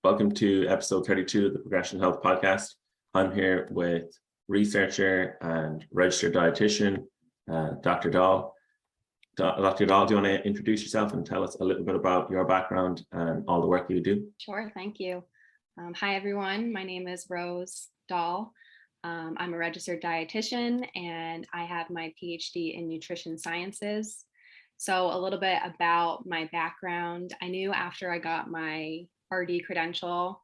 Welcome to episode 32 of the Progression Health Podcast. I'm here with researcher and registered dietitian, Dr. Dall. Dr. Dall, do you want to introduce yourself and tell us a little bit about your background and all the work you do? Sure, thank you. Hi, everyone. My name is Rose Dall. I'm a registered dietitian and I have my PhD in nutrition sciences. So a little bit about my background. I knew after I got my RD credential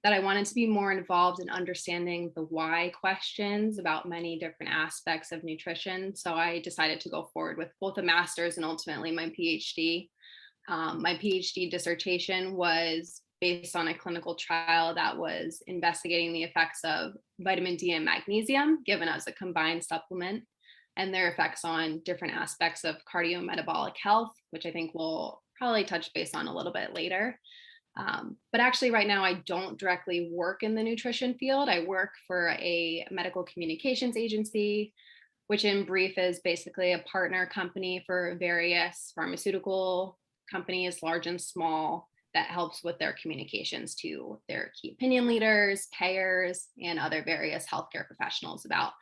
that I wanted to be more involved in understanding the why questions about many different aspects of nutrition. So I decided to go forward with both a master's and ultimately my PhD. My PhD dissertation was based on a clinical trial that was investigating the effects of vitamin D and magnesium given as a combined supplement and their effects on different aspects of cardiometabolic health, which I think we'll probably touch base on a little bit later. But actually right now I don't directly work in the nutrition field. I work for a medical communications agency, which in brief is basically a partner company for various pharmaceutical companies, large and small, that helps with their communications to their key opinion leaders, payers, and other various healthcare professionals about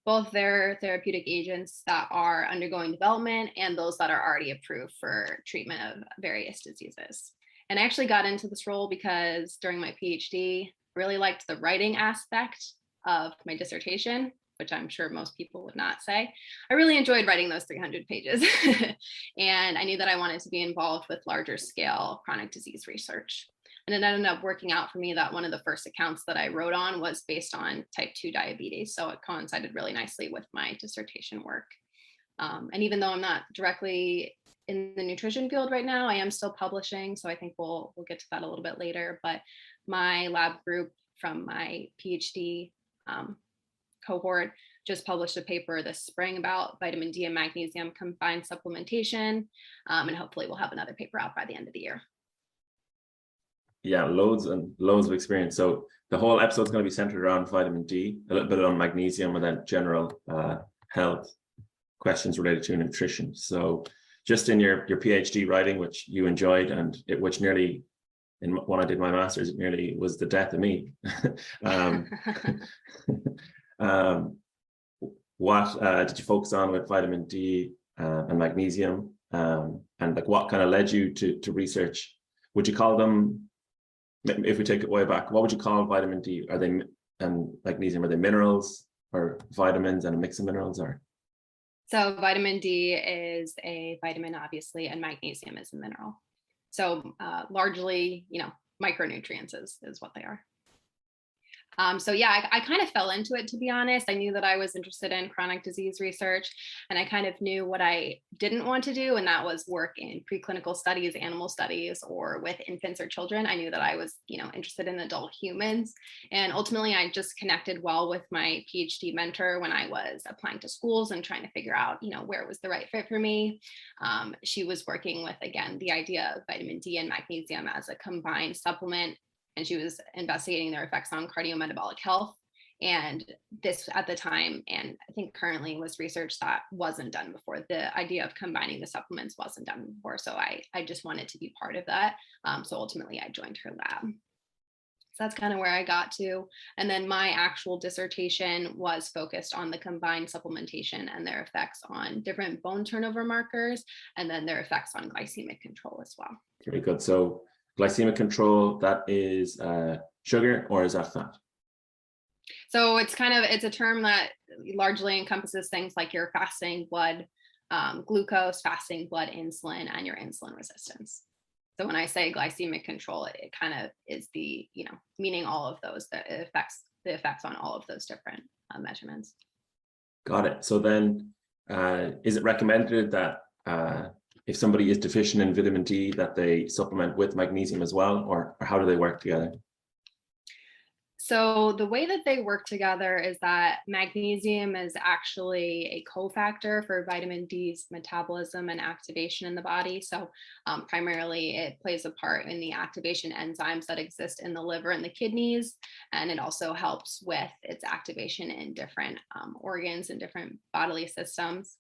both their therapeutic agents that are undergoing development and those that are already approved for treatment of various diseases. And I actually got into this role because during my PhD, I really liked the writing aspect of my dissertation, which I'm sure most people would not say. I really enjoyed writing those 300 pages. And I knew that I wanted to be involved with larger scale chronic disease research. And it ended up working out for me that one of the first accounts that I wrote on was based on type 2 diabetes. So it coincided really nicely with my dissertation work. And even though I'm not directly in the nutrition field right now, I am still publishing. So I think we'll get to that a little bit later. But my lab group from my PhD cohort just published a paper this spring about vitamin D and magnesium combined supplementation. And hopefully we'll have another paper out by the end of the year. Yeah, loads and loads of experience. So the whole episode is going to be centered around vitamin D, a little bit on magnesium, and then general health questions related to nutrition. So just in your PhD writing, which you enjoyed, and which nearly, when I did my master's, it nearly was the death of me. What did you focus on with vitamin D and magnesium, and like what kind of led you to research? Would you call them, if we take it way back, what would you call vitamin D? Are they, and magnesium, are they minerals or vitamins and a mix of minerals? Or so vitamin D is a vitamin, obviously, and magnesium is a mineral. So largely, micronutrients is what they are. So yeah, I kind of fell into it, to be honest. I knew that I was interested in chronic disease research, and I kind of knew what I didn't want to do, and that was work in preclinical studies, animal studies, or with infants or children. I knew that I was, interested in adult humans. And ultimately, I just connected well with my PhD mentor when I was applying to schools and trying to figure out, where was the right fit for me. She was working with, again, the idea of vitamin D and magnesium as a combined supplement. And she was investigating their effects on cardiometabolic health. And this at the time, and I think currently, was research that wasn't done before. The idea of combining the supplements wasn't done before. So I just wanted to be part of that. So ultimately I joined her lab. So that's kind of where I got to. And then my actual dissertation was focused on the combined supplementation and their effects on different bone turnover markers, and then their effects on glycemic control as well. very good. So glycemic control, that is sugar, or is that fat? So it's a term that largely encompasses things like your fasting blood glucose, fasting blood insulin, and your insulin resistance. So when I say glycemic control, it kind of is the, meaning all of those, the effects on all of those different measurements. Got it. So then is it recommended that if somebody is deficient in vitamin D, that they supplement with magnesium as well, or how do they work together? So the way that they work together is that magnesium is actually a cofactor for vitamin D's metabolism and activation in the body. So primarily it plays a part in the activation enzymes that exist in the liver and the kidneys. And it also helps with its activation in different organs and different bodily systems.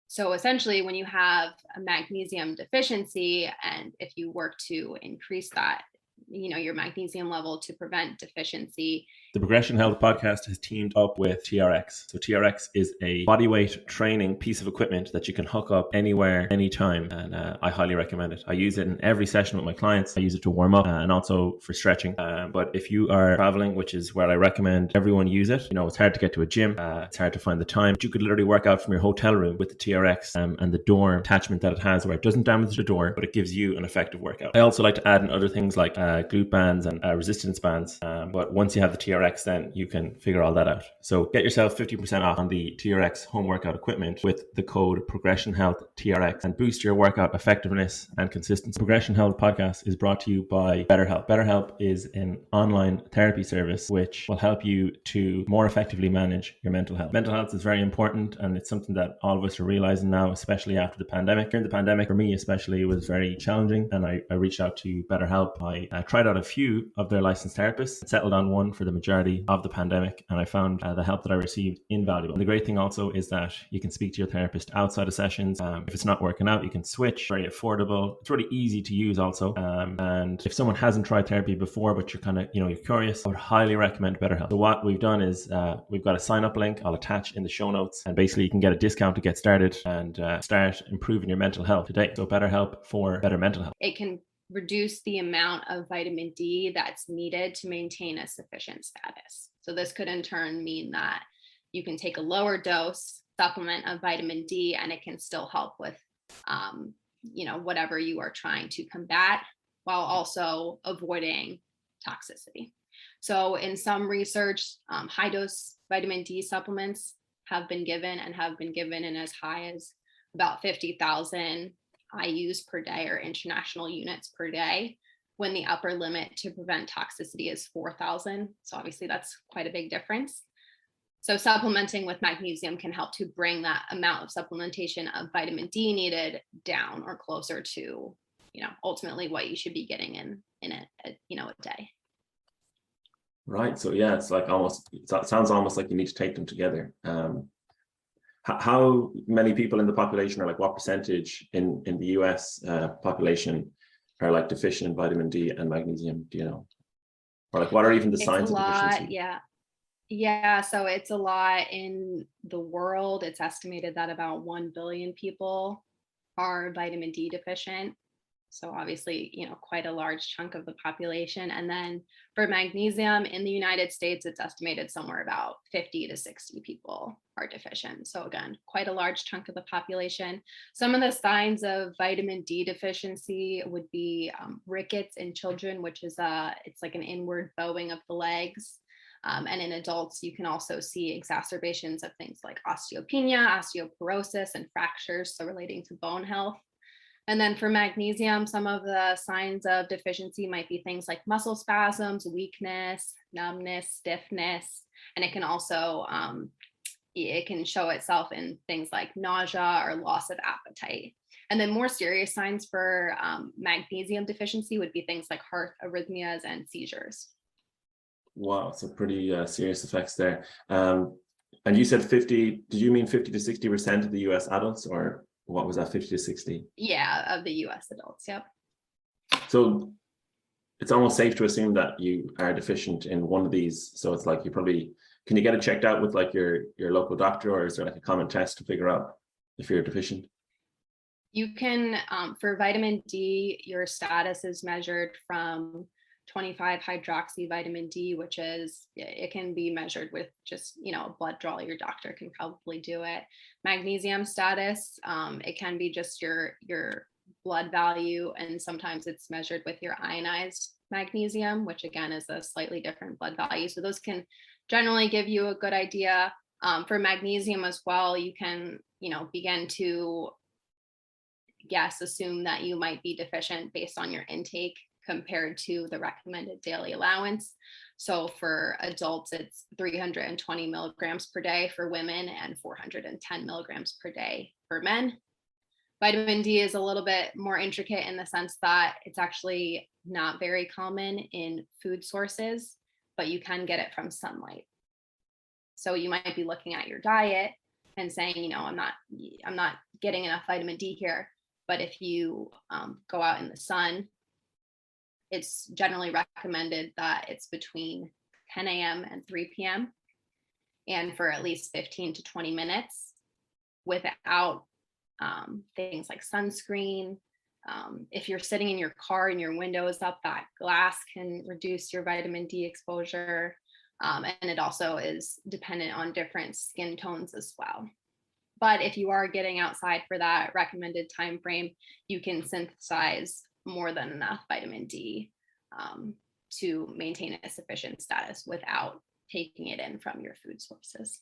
So essentially, when you have a magnesium deficiency, and if you work to increase that your magnesium level to prevent deficiency. The Progression Health podcast has teamed up with TRX. So TRX is a bodyweight training piece of equipment that you can hook up anywhere, anytime. And I highly recommend it. I use it in every session with my clients. I use it to warm up and also for stretching. But if you are traveling, which is where I recommend everyone use it, it's hard to get to a gym. It's hard to find the time. But you could literally work out from your hotel room with the TRX and the door attachment that it has, where it doesn't damage the door, but it gives you an effective workout. I also like to add in other things like glute bands and resistance bands. But once you have the TRX, then you can figure all that out. So get yourself 50% off on the TRX home workout equipment with the code Progression Health TRX and boost your workout effectiveness and consistency. Progression Health podcast is brought to you by BetterHelp. BetterHelp is an online therapy service which will help you to more effectively manage your mental health. Mental health is very important, and it's something that all of us are realizing now, especially after the pandemic. During the pandemic, for me especially, it was very challenging, and I reached out to BetterHelp. I tried out a few of their licensed therapists, settled on one for the majority of the pandemic, and I found the help that I received invaluable. And the great thing also is that you can speak to your therapist outside of sessions. If it's not working out, you can switch. Very affordable. It's really easy to use also. And if someone hasn't tried therapy before, but you're kind of, you're curious, I would highly recommend BetterHelp. So what we've done is we've got a sign up link I'll attach in the show notes, and basically you can get a discount to get started and start improving your mental health today. So BetterHelp for better mental health. It can reduce the amount of vitamin D that's needed to maintain a sufficient status. So this could in turn mean that you can take a lower dose supplement of vitamin D and it can still help with, whatever you are trying to combat, while also avoiding toxicity. So in some research, high dose vitamin D supplements have been given in as high as about 50,000 IUs per day, or international units per day, when the upper limit to prevent toxicity is 4,000. So obviously that's quite a big difference. So supplementing with magnesium can help to bring that amount of supplementation of vitamin D needed down, or closer to, ultimately what you should be getting in a day. Right. So yeah, it sounds almost like you need to take them together. How many people in the population, or like what percentage in the US population are like deficient in vitamin D and magnesium? Do you know? Or like what are even the signs of deficiency? Yeah. So it's a lot in the world. It's estimated that about 1 billion people are vitamin D deficient. So obviously, quite a large chunk of the population. And then for magnesium in the United States, it's estimated somewhere about 50 to 60 people are deficient. So again, quite a large chunk of the population. Some of the signs of vitamin D deficiency would be rickets in children, which is it's like an inward bowing of the legs. And in adults, you can also see exacerbations of things like osteopenia, osteoporosis, and fractures, so relating to bone health. And then for magnesium, some of the signs of deficiency might be things like muscle spasms, weakness, numbness, stiffness, and it can also it can show itself in things like nausea or loss of appetite. And then more serious signs for magnesium deficiency would be things like heart arrhythmias and seizures. Wow, so pretty serious effects there. And you said 50, did you mean 50 to 60% of the US adults, or what was that, 50 to 60? Yeah, of the US adults, yep. So it's almost safe to assume that you are deficient in one of these. So it's like can you get it checked out with like your local doctor, or is there like a common test to figure out if you're deficient? You can, for vitamin D, your status is measured from 25 hydroxy vitamin D, which is, it can be measured with just, a blood draw. Your doctor can probably do it. Magnesium status, it can be just your blood value, and sometimes it's measured with your ionized magnesium, which again is a slightly different blood value. So those can generally give you a good idea. For magnesium as well, you can, begin to assume that you might be deficient based on your intake compared to the recommended daily allowance. So for adults, it's 320 milligrams per day for women and 410 milligrams per day for men. Vitamin D is a little bit more intricate in the sense that it's actually not very common in food sources, but you can get it from sunlight. So you might be looking at your diet and saying, I'm not getting enough vitamin D here. But if you go out in the sun it's generally recommended that it's between 10 a.m. and 3 p.m. and for at least 15 to 20 minutes without things like sunscreen. If you're sitting in your car and your window is up, that glass can reduce your vitamin D exposure. And it also is dependent on different skin tones as well. But if you are getting outside for that recommended time frame, you can synthesize more than enough vitamin D to maintain a sufficient status without taking it in from your food sources.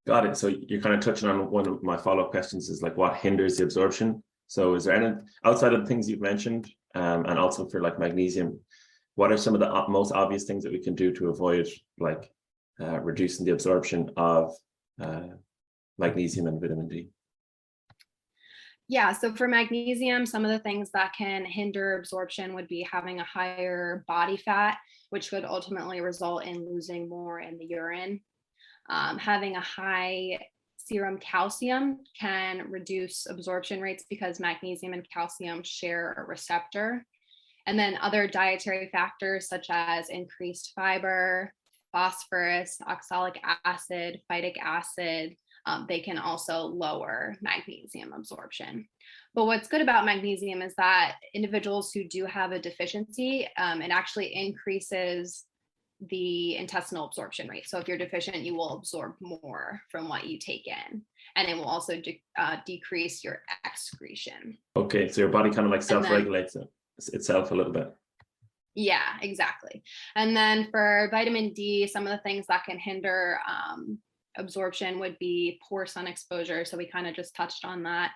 Got it. So you're kind of touching on one of my follow-up questions is like what hinders the absorption. So is there any, outside of the things you've mentioned, and also for like magnesium, what are some of the most obvious things that we can do to avoid like reducing the absorption of magnesium and vitamin D? Yeah, so for magnesium, some of the things that can hinder absorption would be having a higher body fat, which could ultimately result in losing more in the urine. Having a high serum calcium can reduce absorption rates because magnesium and calcium share a receptor. And then other dietary factors such as increased fiber, phosphorus, oxalic acid, phytic acid, they can also lower magnesium absorption. But what's good about magnesium is that individuals who do have a deficiency, it actually increases the intestinal absorption rate. So if you're deficient, you will absorb more from what you take in, and it will also decrease your excretion. Okay, so your body kind of like self-regulates itself a little bit. Yeah, exactly. And then for vitamin D, some of the things that can hinder absorption would be poor sun exposure. So we kind of just touched on that.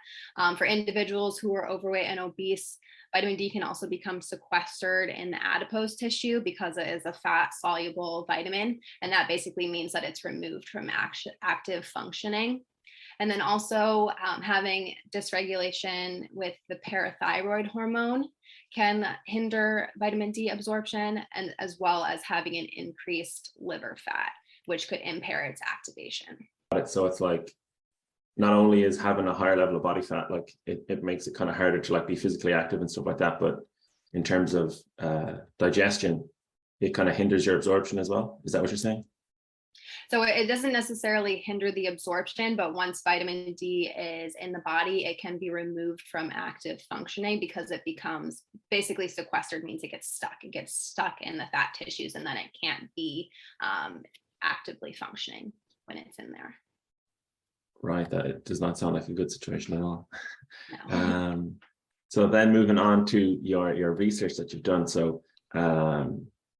For individuals who are overweight and obese, vitamin D can also become sequestered in the adipose tissue because it is a fat soluble vitamin. And that basically means that it's removed from active functioning. And then also having dysregulation with the parathyroid hormone can hinder vitamin D absorption, and as well as having an increased liver fat, which could impair its activation. So it's like, not only is having a higher level of body fat, like it makes it kind of harder to like be physically active and stuff like that, but in terms of digestion, it kind of hinders your absorption as well. Is that what you're saying? So it doesn't necessarily hinder the absorption, but once vitamin D is in the body, it can be removed from active functioning because it becomes basically sequestered, means it gets stuck. It gets stuck in the fat tissues, and then it can't be actively functioning when it's in there. Right, that it does not sound like a good situation at all. No. So then moving on to your research that you've done. So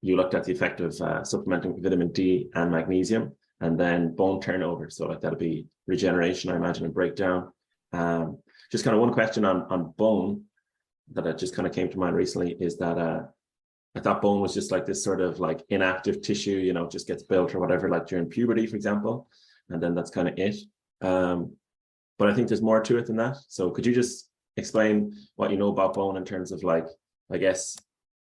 you looked at the effect of supplementing with vitamin D and magnesium, and then bone turnover. So like that'll be regeneration, I imagine, and breakdown. Just kind of one question on bone that just kind of came to mind recently is that I thought bone was just like this sort of like inactive tissue, you know, just gets built or whatever, like during puberty, for example, and then that's kind of it. But I think there's more to it than that. So could you just explain what you know about bone in terms of like, I guess,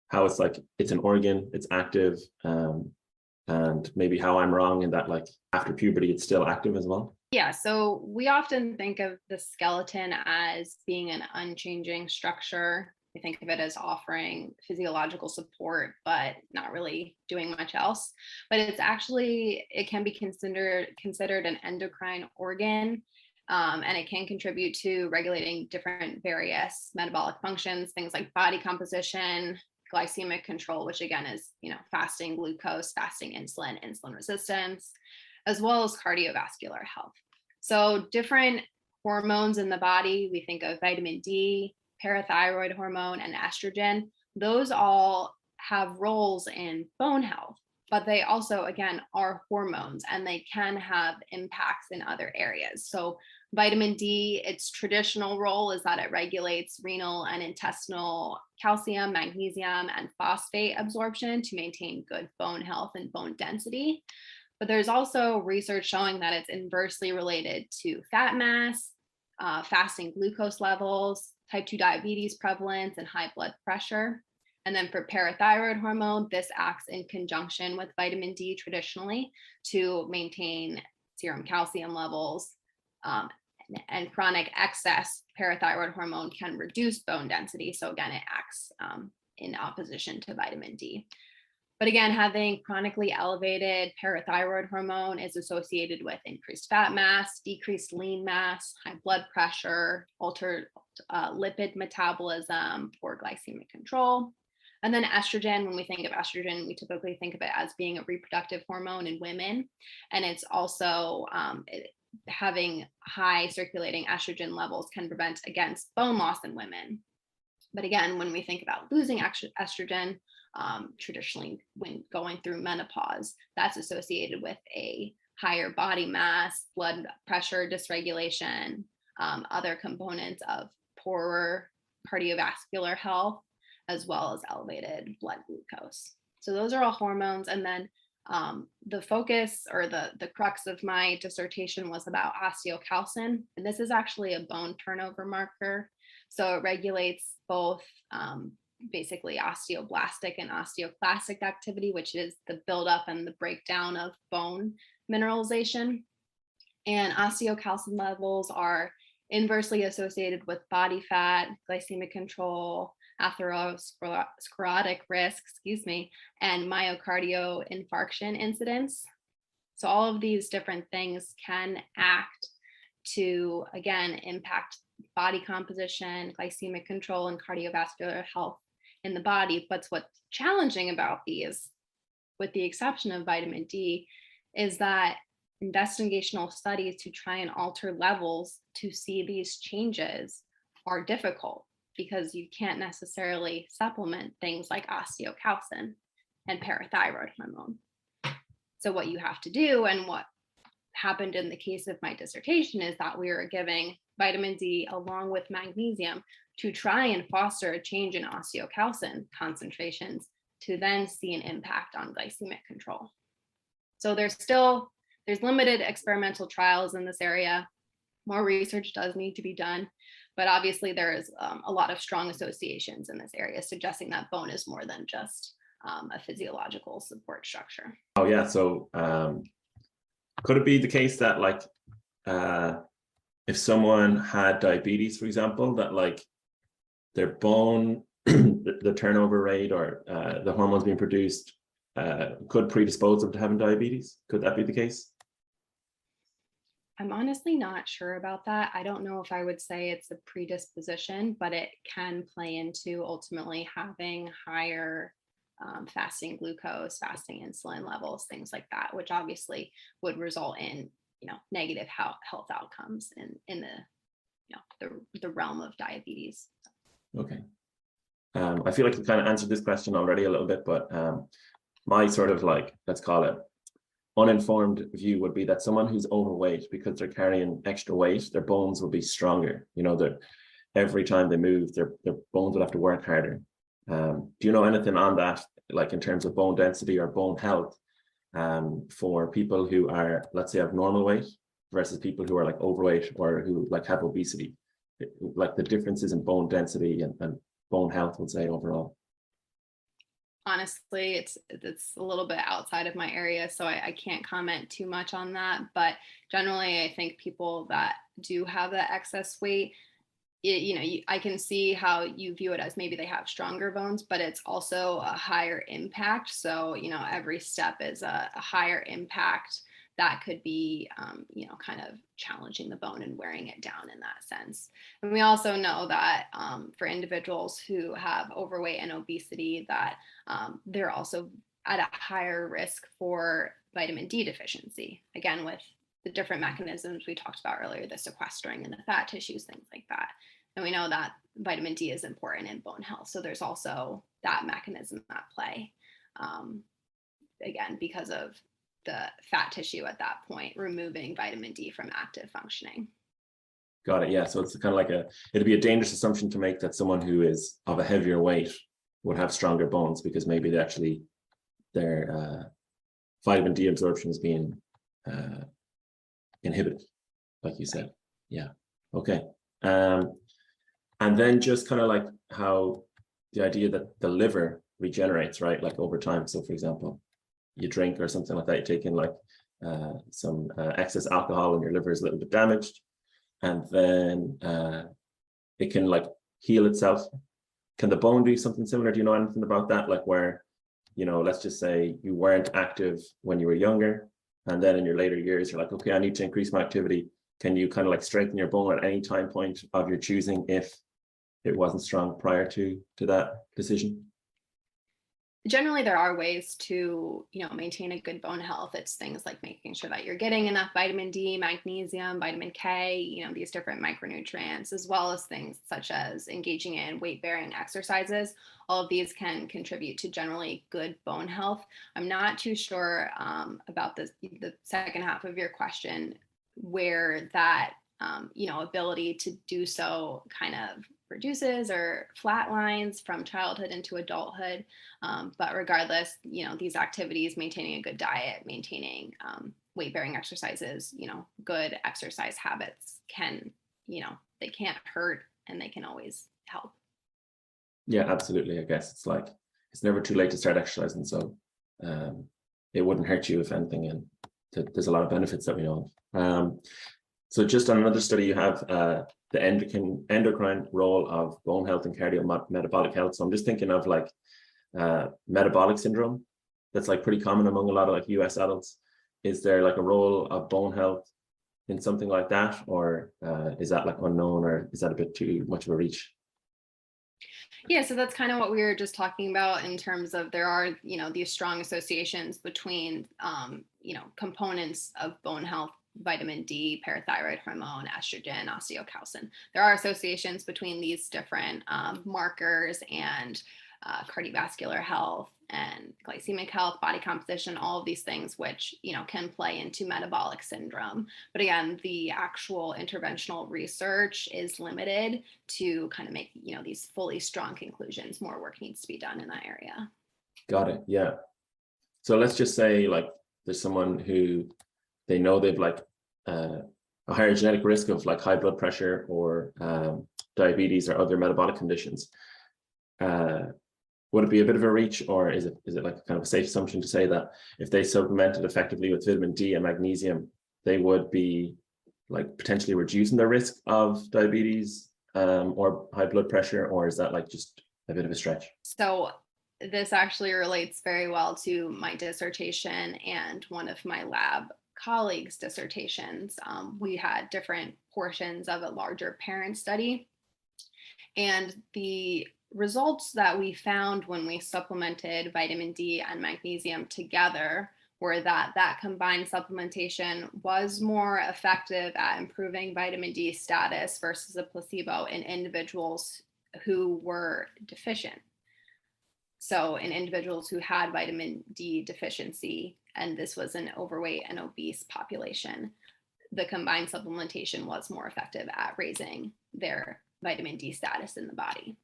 how it's like, it's an organ, it's active, and maybe how I'm wrong in that like after puberty, it's still active as well? Yeah, so we often think of the skeleton as being an unchanging structure. We think of it as offering physiological support, but not really doing much else. But it's actually, it can be considered an endocrine organ, and it can contribute to regulating different various metabolic functions, things like body composition, glycemic control, which again is, fasting glucose, fasting insulin, insulin resistance, as well as cardiovascular health. So different hormones in the body, we think of vitamin D, parathyroid hormone, and estrogen. Those all have roles in bone health, but they also, again, are hormones, and they can have impacts in other areas. So vitamin D, its traditional role is that it regulates renal and intestinal calcium, magnesium, and phosphate absorption to maintain good bone health and bone density. But there's also research showing that it's inversely related to fat mass, fasting glucose levels, type 2 diabetes prevalence, and high blood pressure. And then for parathyroid hormone, this acts in conjunction with vitamin D traditionally to maintain serum calcium levels. And chronic excess parathyroid hormone can reduce bone density. So again, it acts in opposition to vitamin D. But again, having chronically elevated parathyroid hormone is associated with increased fat mass, decreased lean mass, high blood pressure, altered lipid metabolism, poor glycemic control. And then estrogen, when we think of estrogen, we typically think of it as being a reproductive hormone in women. And it's also having high circulating estrogen levels can prevent against bone loss in women. But again, when we think about losing estrogen, traditionally when going through menopause, that's associated with a higher body mass, blood pressure dysregulation, other components of poorer cardiovascular health, as well as elevated blood glucose. So those are all hormones. And then the focus or the crux of my dissertation was about osteocalcin. And this is actually a bone turnover marker. So it regulates both basically osteoblastic and osteoclastic activity, which is the buildup and the breakdown of bone mineralization. And osteocalcin levels are inversely associated with body fat, glycemic control, atherosclerotic risk, and myocardial infarction incidence. So all of these different things can act to, again, impact body composition, glycemic control, and cardiovascular health in the body. But what's challenging about these, with the exception of vitamin D, is that investigational studies to try and alter levels to see these changes are difficult because you can't necessarily supplement things like osteocalcin and parathyroid hormone. So what you have to do, and what happened in the case of my dissertation, is that we were giving vitamin D along with magnesium to try and foster a change in osteocalcin concentrations to then see an impact on glycemic control. So there's limited experimental trials in this area. More research does need to be done, but obviously there is a lot of strong associations in this area suggesting that bone is more than just a physiological support structure. Oh yeah, so could it be the case that like if someone had diabetes, for example, that like their bone, the turnover rate or the hormones being produced could predispose them to having diabetes? Could that be the case? I'm honestly not sure about that. I don't know if I would say it's a predisposition, but it can play into ultimately having higher fasting glucose, fasting insulin levels, things like that, which obviously would result in negative health outcomes in the realm of diabetes. Okay. I feel like you kind of answered this question already a little bit, but my sort of like, let's call it uninformed view would be that someone who's overweight, because they're carrying extra weight, their bones will be stronger. That every time they move, their bones will have to work harder. Do you know anything on that, like in terms of bone density or bone health, for people who are, let's say, have normal weight versus people who are like overweight or who like have obesity, like the differences in bone density and bone health, would say, overall? Honestly, it's a little bit outside of my area, so I can't comment too much on that. But generally, I think people that do have that excess weight, I can see how you view it as maybe they have stronger bones, but it's also a higher impact. So, every step is a higher impact that could be, kind of challenging the bone and wearing it down in that sense. And we also know that for individuals who have overweight and obesity, that they're also at a higher risk for vitamin D deficiency, again, with the different mechanisms we talked about earlier, the sequestering in the fat tissues, things like that. And we know that vitamin D is important in bone health. So there's also that mechanism at play, again, because of the fat tissue at that point, removing vitamin D from active functioning. Got it. Yeah. So it's kind of like it'd be a dangerous assumption to make that someone who is of a heavier weight would have stronger bones, because maybe their vitamin D absorption is being inhibited, like you said. Yeah. Okay. And then just kind of like how the idea that the liver regenerates, right? Like over time. So for example, you drink or something like that, you take in like some excess alcohol and your liver is a little bit damaged, and then it can like heal itself can the bone do something similar? Do you know anything about that? Like where, you know, let's just say you weren't active when you were younger, and then in your later years, you're like, okay, I need to increase my activity. Can you kind of like strengthen your bone at any time point of your choosing if it wasn't strong prior to that decision? Generally, there are ways to, maintain a good bone health. It's things like making sure that you're getting enough vitamin D, magnesium, vitamin K, these different micronutrients, as well as things such as engaging in weight-bearing exercises. All of these can contribute to generally good bone health. I'm not too sure about the second half of your question, where that, ability to do so kind of reduces or flatlines from childhood into adulthood. But regardless, these activities, maintaining a good diet, maintaining weight-bearing exercises, good exercise habits can, they can't hurt and they can always help. Yeah, absolutely. I guess it's like, it's never too late to start exercising. So it wouldn't hurt you if anything. And there's a lot of benefits that we know of. So just on another study, you have the endocrine role of bone health and cardiometabolic health. So I'm just thinking of like metabolic syndrome. That's like pretty common among a lot of like US adults. Is there like a role of bone health in something like that? Or is that like unknown, or is that a bit too much of a reach? Yeah, so that's kind of what we were just talking about in terms of there are, these strong associations between, components of bone health, vitamin D, parathyroid hormone, estrogen, osteocalcin. There are associations between these different markers and cardiovascular health and glycemic health, body composition, all of these things, which, can play into metabolic syndrome. But again, the actual interventional research is limited to kind of make, these fully strong conclusions. More work needs to be done in that area. Got it. Yeah. So let's just say like there's someone who they know they've like a higher genetic risk of like high blood pressure or diabetes or other metabolic conditions. Would it be a bit of a reach, or is it like kind of a safe assumption to say that if they supplemented effectively with vitamin D and magnesium, they would be like potentially reducing their risk of diabetes or high blood pressure, or is that like just a bit of a stretch? So this actually relates very well to my dissertation and one of my lab colleagues' dissertations. We had different portions of a larger parent study, and the results that we found when we supplemented vitamin D and magnesium together were that combined supplementation was more effective at improving vitamin D status versus a placebo in individuals who were deficient. So in individuals who had vitamin D deficiency, and this was an overweight and obese population, the combined supplementation was more effective at raising their vitamin D status in the body.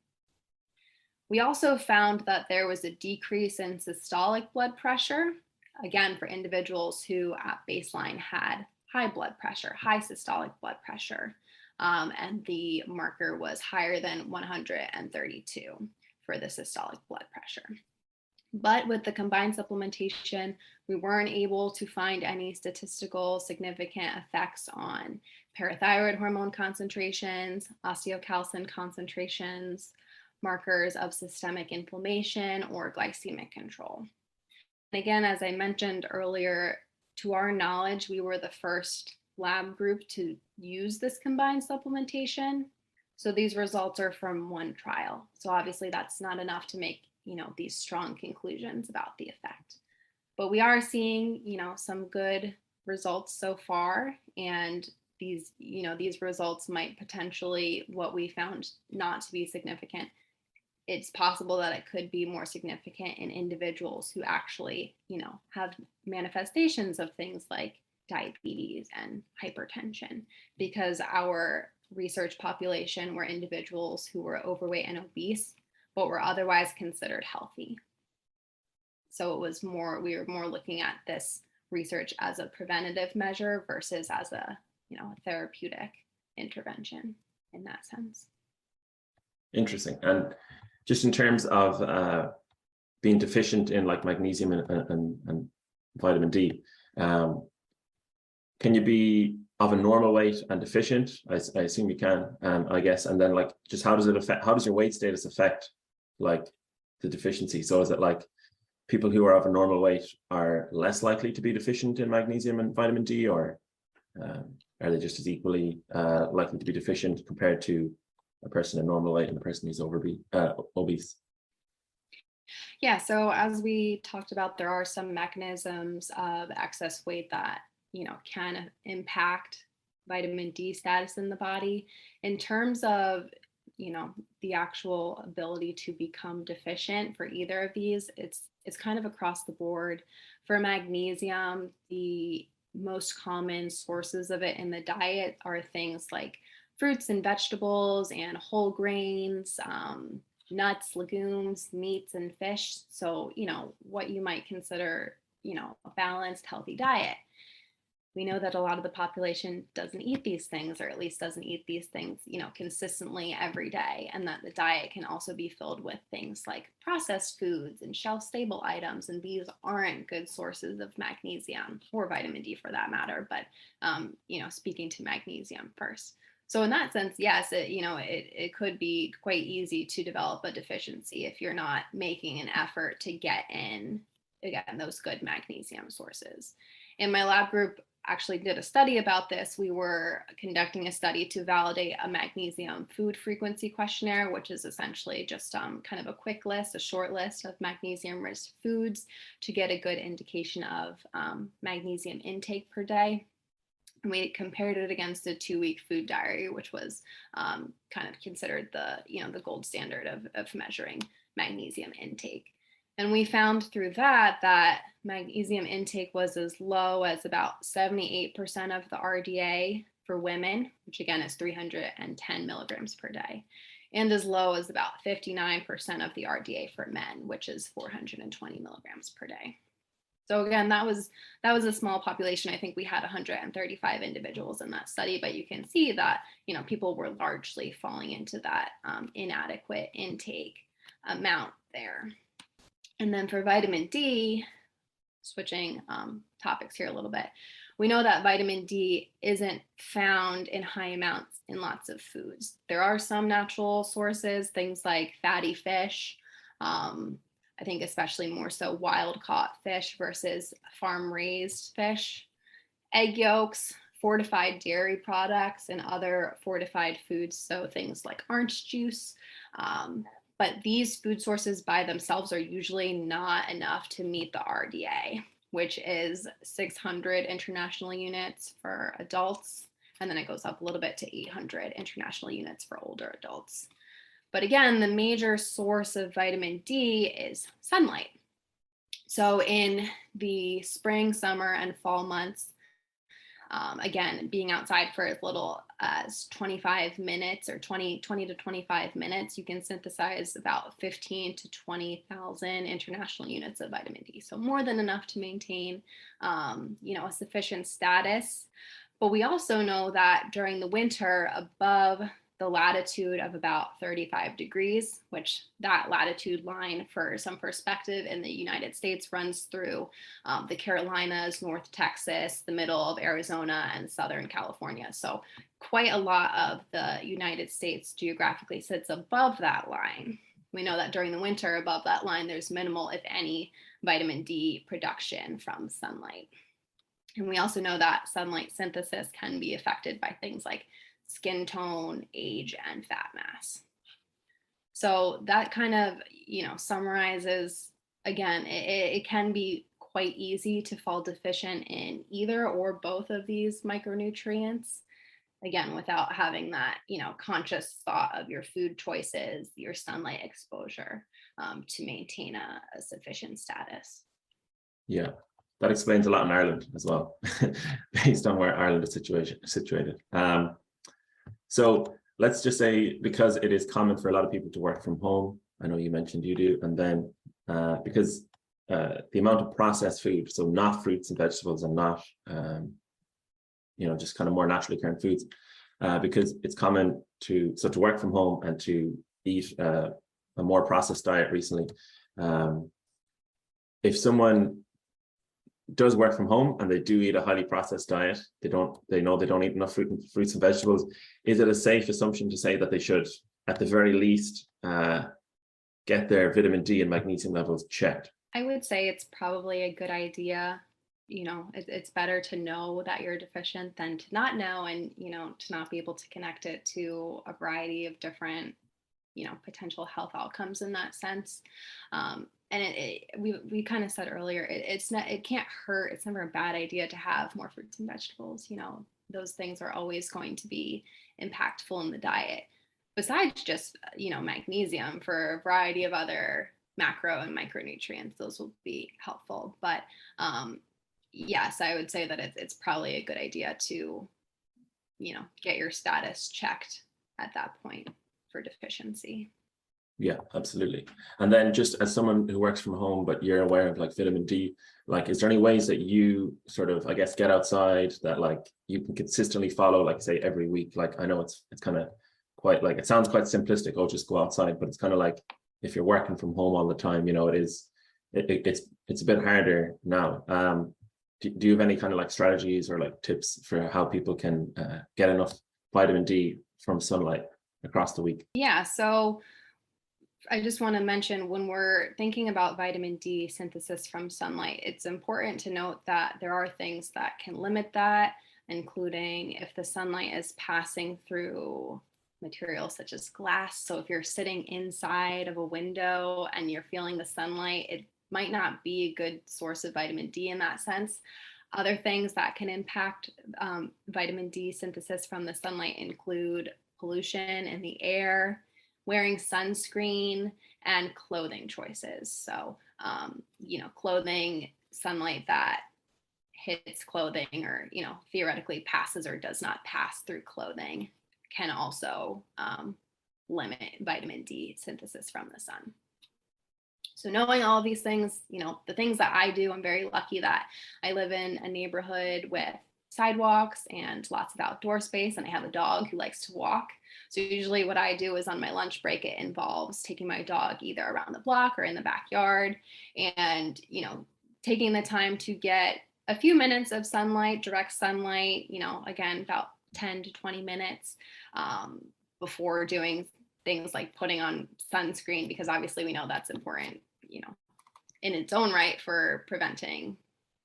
We also found that there was a decrease in systolic blood pressure, again, for individuals who at baseline had high blood pressure, high systolic blood pressure, and the marker was higher than 132 for the systolic blood pressure. But with the combined supplementation, we weren't able to find any statistical significant effects on parathyroid hormone concentrations, osteocalcin concentrations, markers of systemic inflammation, or glycemic control. And again, as I mentioned earlier, to our knowledge, we were the first lab group to use this combined supplementation. So these results are from one trial. So obviously that's not enough to make, these strong conclusions about the effect. But we are seeing, some good results so far, and these results might potentially, what we found not to be significant, it's possible that it could be more significant in individuals who actually, have manifestations of things like diabetes and hypertension, because our research population were individuals who were overweight and obese, but were otherwise considered healthy. So we were more looking at this research as a preventative measure versus as a, therapeutic intervention in that sense. Interesting. And just in terms of being deficient in like magnesium and vitamin D, can you be of a normal weight and deficient? I assume you can, I guess. And then like, just how does your weight status affect like the deficiency? So is it like people who are of a normal weight are less likely to be deficient in magnesium and vitamin D, or are they just as equally likely to be deficient compared to a person in normal weight and a person who's obese? Yeah, so as we talked about, there are some mechanisms of excess weight that, can impact vitamin D status in the body. In terms of, the actual ability to become deficient for either of these, it's kind of across the board. For magnesium, the most common sources of it in the diet are things like fruits and vegetables and whole grains, nuts, legumes, meats, and fish. So, what you might consider, a balanced, healthy diet. We know that a lot of the population doesn't eat these things, or at least doesn't eat these things, consistently every day. And that the diet can also be filled with things like processed foods and shelf-stable items. And these aren't good sources of magnesium, or vitamin D for that matter. But, speaking to magnesium first. So in that sense, yes, it could be quite easy to develop a deficiency if you're not making an effort to get in, again, those good magnesium sources. In my lab group, actually did a study about this. We were conducting a study to validate a magnesium food frequency questionnaire, which is essentially just kind of a quick list, a short list of magnesium-rich foods to get a good indication of magnesium intake per day. And we compared it against a 2-week food diary, which was kind of considered the gold standard of measuring magnesium intake. And we found through that magnesium intake was as low as about 78% of the RDA for women, which again is 310 milligrams per day, and as low as about 59% of the RDA for men, which is 420 milligrams per day. So again, that was a small population. I think we had 135 individuals in that study, but you can see that, people were largely falling into that inadequate intake amount there. And then for vitamin D, switching topics here a little bit, we know that vitamin D isn't found in high amounts in lots of foods. There are some natural sources, things like fatty fish, I think especially more so wild caught fish versus farm raised fish, egg yolks, fortified dairy products, and other fortified foods. So things like orange juice. But these food sources by themselves are usually not enough to meet the RDA, which is 600 international units for adults. And then it goes up a little bit to 800 international units for older adults. But again, the major source of vitamin D is sunlight. So in the spring, summer, and fall months, again, being outside for as little as 25 minutes or 20 to 25 minutes, you can synthesize about 15 to 20,000 international units of vitamin D. So more than enough to maintain, a sufficient status. But we also know that during the winter, above the latitude of about 35 degrees, which that latitude line for some perspective in the United States runs through the Carolinas, North Texas, the middle of Arizona, and Southern California. So quite a lot of the United States geographically sits above that line. We know that during the winter above that line, there's minimal, if any, vitamin D production from sunlight. And we also know that sunlight synthesis can be affected by things like skin tone, age, and fat mass. So that kind of, summarizes, again, it can be quite easy to fall deficient in either or both of these micronutrients, again, without having that, conscious thought of your food choices, your sunlight exposure to maintain a sufficient status. Yeah, that explains a lot in Ireland as well, based on where Ireland is situated. So let's just say, because it is common for a lot of people to work from home, I know you mentioned you do, and then because the amount of processed food, so not fruits and vegetables and not, just kind of more naturally occurring foods, because it's common to work from home and to eat a more processed diet recently. If someone does work from home and they do eat a highly processed diet, they know they don't eat enough fruits and vegetables, is it a safe assumption to say that they should, at the very least, get their vitamin D and magnesium levels checked? I would say it's probably a good idea. It's better to know that you're deficient than to not know, and, to not be able to connect it to a variety of different, potential health outcomes in that sense. And we kind of said earlier, it can't hurt. It's never a bad idea to have more fruits and vegetables. Those things are always going to be impactful in the diet. Besides just, magnesium, for a variety of other macro and micronutrients, those will be helpful. But yes, I would say that it's probably a good idea to, get your status checked at that point for deficiency. Yeah, absolutely. And then just as someone who works from home, but you're aware of like vitamin D, like, is there any ways that you sort of, I guess, get outside that like you can consistently follow, like say every week? Like, I know it's kind of quite like, it sounds quite simplistic, oh, just go outside, but it's kind of like if you're working from home all the time, it's a bit harder now. Do you have any kind of like strategies or like tips for how people can get enough vitamin D from sunlight across the week? Yeah, so I just want to mention, when we're thinking about vitamin D synthesis from sunlight, it's important to note that there are things that can limit that, including if the sunlight is passing through materials such as glass. So if you're sitting inside of a window and you're feeling the sunlight, it might not be a good source of vitamin D in that sense. Other things that can impact vitamin D synthesis from the sunlight include pollution in the air, wearing sunscreen, and clothing choices. So, clothing, sunlight that hits clothing or, theoretically passes or does not pass through clothing can also limit vitamin D synthesis from the sun. So knowing all of these things, the things that I do, I'm very lucky that I live in a neighborhood with sidewalks and lots of outdoor space, and I have a dog who likes to walk. So usually what I do is on my lunch break, it involves taking my dog either around the block or in the backyard, and, taking the time to get a few minutes of sunlight, direct sunlight, again, about 10 to 20 minutes before doing things like putting on sunscreen, because obviously we know that's important, in its own right for preventing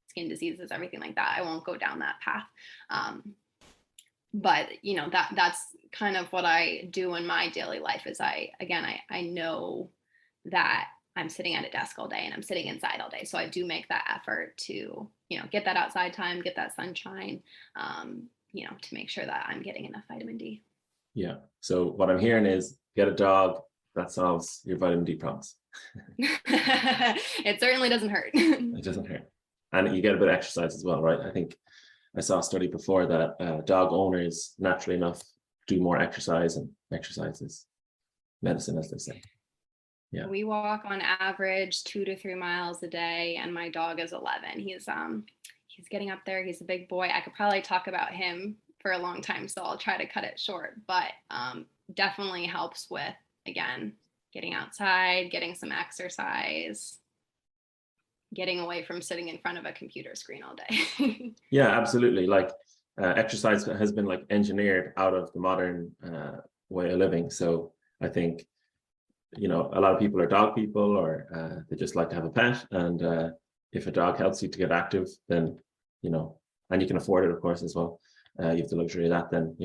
skin diseases, everything like that. I won't go down that path. But that's kind of what I do in my daily life. Is I know that I'm sitting at a desk all day and I'm sitting inside all day. So I do make that effort to, get that outside time, get that sunshine, to make sure that I'm getting enough vitamin D. Yeah. So what I'm hearing is get a dog, that solves your vitamin D problems. It certainly doesn't hurt. It doesn't hurt. And you get a bit of exercise as well, right? I think I saw a study before that dog owners, naturally enough, do more exercise, and exercise is medicine, as they say. Yeah. We walk on average 2 to 3 miles a day, and my dog is 11. He's getting up there. He's a big boy. I could probably talk about him for a long time, so I'll try to cut it short, but definitely helps with, again, getting outside, getting some exercise, getting away from sitting in front of a computer screen all day. Yeah, absolutely. Like exercise has been like engineered out of the modern way of living. So I think, a lot of people are dog people, or they just like to have a pet. And if a dog helps you to get active, then, and you can afford it, of course, as well. You have the luxury of that, then,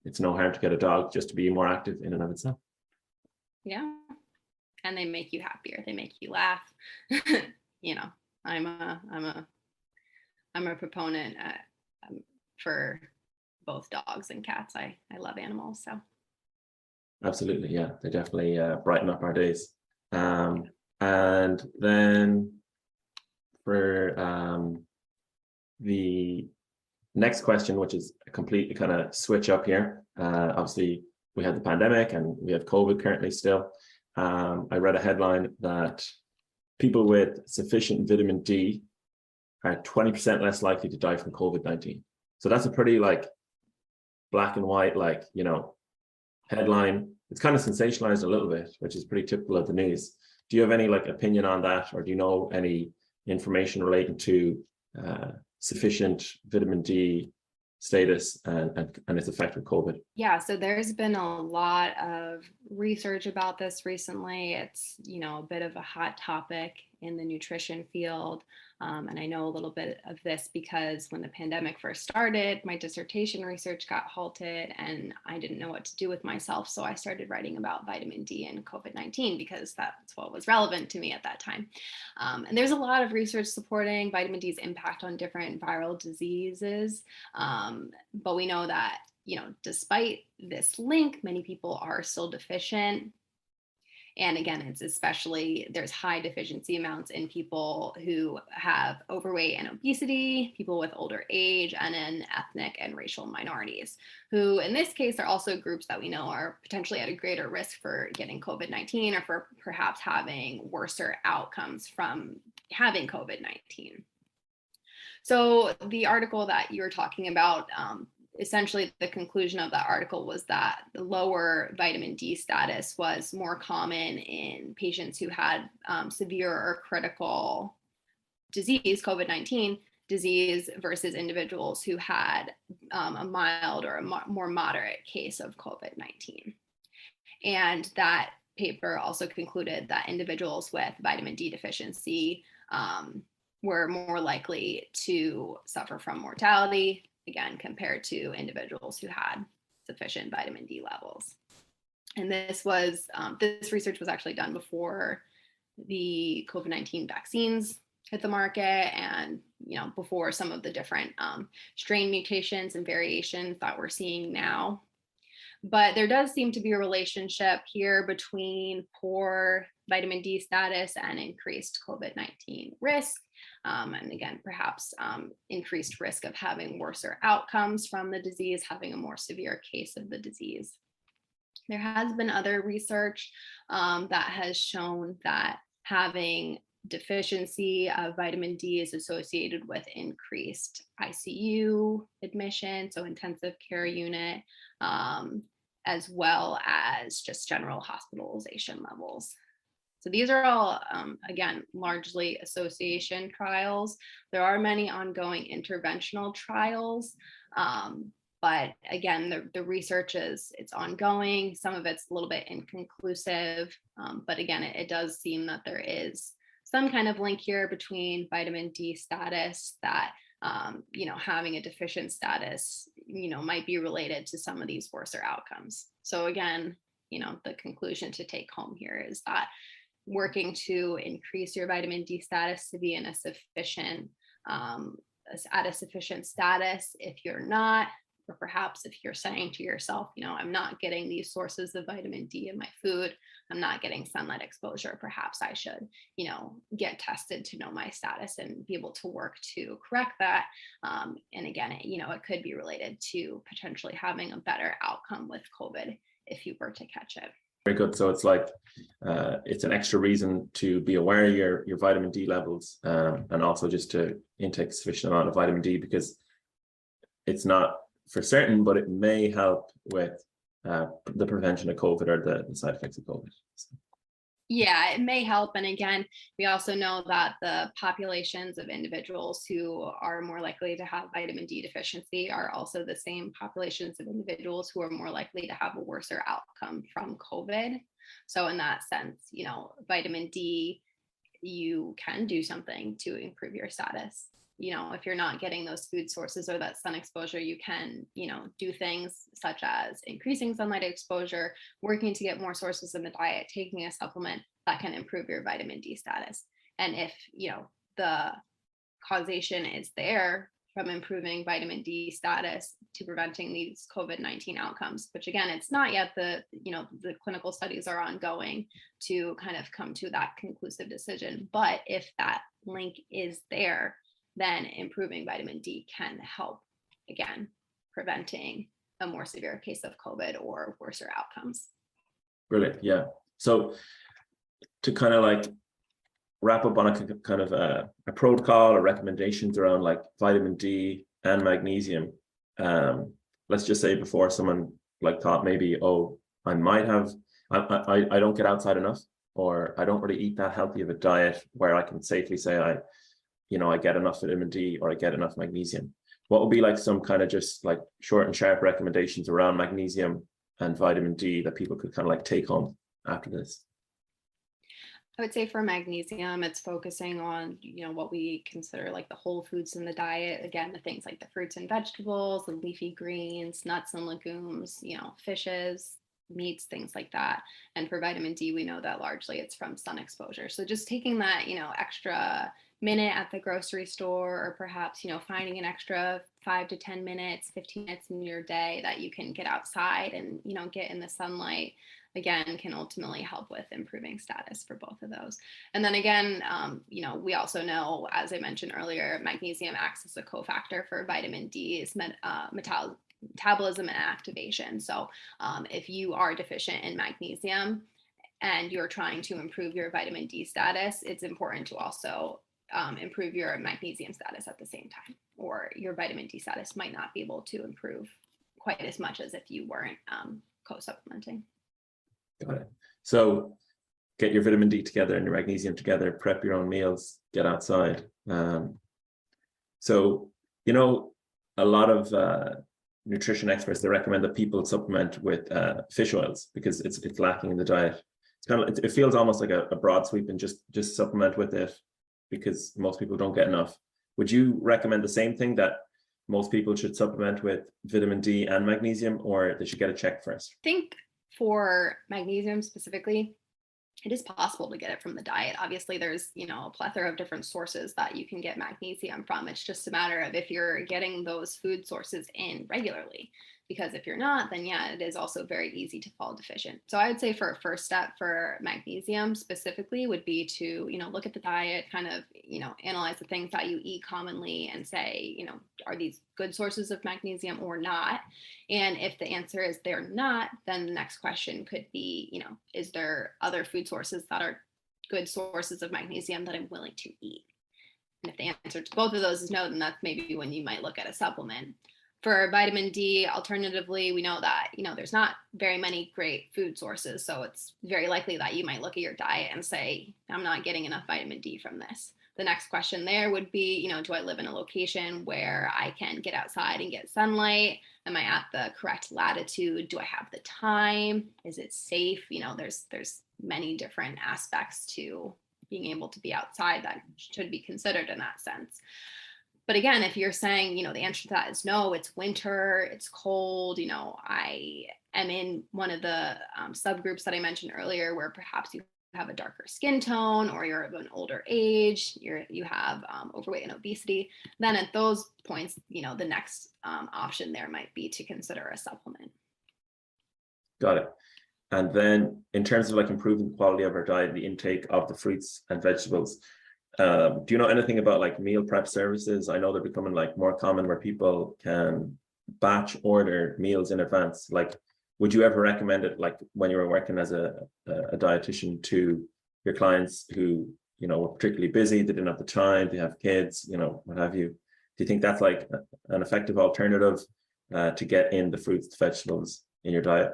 it's no harm to get a dog just to be more active in and of itself. Yeah. And they make you happier. They make you laugh. I'm a proponent for both dogs and cats. I love animals. So. Absolutely. Yeah. They definitely brighten up our days. And then for the next question, which is a complete kind of switch up here. Obviously, we had the pandemic and we have COVID currently still. I read a headline that people with sufficient vitamin D are 20% less likely to die from COVID-19. So that's a pretty like black and white, headline. It's kind of sensationalized a little bit, which is pretty typical of the news. Do you have any opinion on that, or do you know any information relating to sufficient vitamin D status and its effect with COVID? Yeah, so there's been a lot of research about this recently. It's, a bit of a hot topic in the nutrition field. And I know a little bit of this because when the pandemic first started, my dissertation research got halted and I didn't know what to do with myself. So I started writing about vitamin D and COVID-19 because that's what was relevant to me at that time. And there's a lot of research supporting vitamin D's impact on different viral diseases. But we know that, despite this link, many people are still deficient. And again, it's especially, there's high deficiency amounts in people who have overweight and obesity, people with older age, and in ethnic and racial minorities, who in this case are also groups that we know are potentially at a greater risk for getting COVID-19 or for perhaps having worser outcomes from having COVID-19. So the article that you were talking about, essentially the conclusion of that article was that the lower vitamin D status was more common in patients who had severe or critical disease, COVID-19 disease, versus individuals who had a mild or a more moderate case of COVID-19. And that paper also concluded that individuals with vitamin D deficiency were more likely to suffer from mortality, again, compared to individuals who had sufficient vitamin D levels. And this research was actually done before the COVID-19 vaccines hit the market and, before some of the different strain mutations and variations that we're seeing now. But there does seem to be a relationship here between poor vitamin D status and increased COVID-19 risk. And again, perhaps increased risk of having worser outcomes from the disease, having a more severe case of the disease. There has been other research that has shown that having deficiency of vitamin D is associated with increased ICU admission, so intensive care unit, as well as just general hospitalization levels. So these are all, again, largely association trials. There are many ongoing interventional trials, but again, the research it's ongoing. Some of it's a little bit inconclusive, but again, it does seem that there is some kind of link here between vitamin D status that, having a deficient status, might be related to some of these worser outcomes. So again, the conclusion to take home here is that working to increase your vitamin D status to be in a sufficient status. If you're not, or perhaps if you're saying to yourself, I'm not getting these sources of vitamin D in my food, I'm not getting sunlight exposure, perhaps I should, get tested to know my status and be able to work to correct that. And again, it could be related to potentially having a better outcome with COVID if you were to catch it. Very good. So it's like it's an extra reason to be aware of your vitamin D levels and also just to intake sufficient amount of vitamin D, because it's not for certain, but it may help with the prevention of COVID or the side effects of COVID. Yeah, it may help. And again, we also know that the populations of individuals who are more likely to have vitamin D deficiency are also the same populations of individuals who are more likely to have a worser outcome from COVID. So in that sense, vitamin D, you can do something to improve your status. If you're not getting those food sources or that sun exposure, you can, do things such as increasing sunlight exposure, working to get more sources in the diet, taking a supplement that can improve your vitamin D status. And if, the causation is there from improving vitamin D status to preventing these COVID-19 outcomes, which again, it's not yet, the clinical studies are ongoing to kind of come to that conclusive decision. But if that link is there, then improving vitamin D can help, again, preventing a more severe case of COVID or worser outcomes. Brilliant. Yeah. So to kind of like wrap up on a kind of a protocol or recommendations around like vitamin D and magnesium, let's just say before someone like thought maybe, oh, I might have, I don't get outside enough, or I don't really eat that healthy of a diet where I can safely say I get enough vitamin D or I get enough magnesium. what would be like some kind of just like short and sharp recommendations around magnesium and vitamin D that people could kind of like take home after this? I would say for magnesium, it's focusing on, what we consider like the whole foods in the diet. Again, the things like the fruits and vegetables, the leafy greens, nuts and legumes, fishes, meats, things like that. And for vitamin D, we know that largely it's from sun exposure. So just taking that, extra minute at the grocery store, or perhaps, finding an extra 5 to 10 minutes, 15 minutes in your day that you can get outside and, get in the sunlight, again, can ultimately help with improving status for both of those. And then again, we also know, as I mentioned earlier, magnesium acts as a cofactor for vitamin D's metabolism and activation. So if you are deficient in magnesium and you're trying to improve your vitamin D status, it's important to also improve your magnesium status at the same time, or your vitamin D status might not be able to improve quite as much as if you weren't co-supplementing. Got it. So get your vitamin D together and your magnesium together, prep your own meals, get outside. So, a lot of nutrition experts, they recommend that people supplement with fish oils because it's lacking in the diet. It's kind of, it feels almost like a broad sweep, and just supplement with it because most people don't get enough. Would you recommend the same thing, that most people should supplement with vitamin D and magnesium, or they should get a check first? I think for magnesium specifically, it is possible to get it from the diet. Obviously, there's, a plethora of different sources that you can get magnesium from. It's just a matter of if you're getting those food sources in regularly. Because if you're not, then yeah, it is also very easy to fall deficient. So I would say for a first step for magnesium specifically would be to, look at the diet, kind of, analyze the things that you eat commonly and say, are these good sources of magnesium or not? And if the answer is they're not, then the next question could be, is there other food sources that are good sources of magnesium that I'm willing to eat? And if the answer to both of those is no, then that's maybe when you might look at a supplement. For vitamin D, alternatively, we know that, there's not very many great food sources. So it's very likely that you might look at your diet and say, I'm not getting enough vitamin D from this. The next question there would be, do I live in a location where I can get outside and get sunlight? Am I at the correct latitude? Do I have the time? Is it safe? There's many different aspects to being able to be outside that should be considered in that sense. But again, if you're saying, the answer to that is no, it's winter, it's cold, I am in one of the subgroups that I mentioned earlier, where perhaps you have a darker skin tone, or you're of an older age, you have overweight and obesity, then at those points, the next option there might be to consider a supplement. Got it. And then in terms of like improving the quality of our diet, the intake of the fruits and vegetables, do you know anything about like meal prep services? I know they're becoming like more common, where people can batch order meals in advance. Like, would you ever recommend it, like when you were working as a dietitian, to your clients who, were particularly busy, they didn't have the time, they have kids, what have you? Do you think that's like an effective alternative to get in the fruits, vegetables in your diet?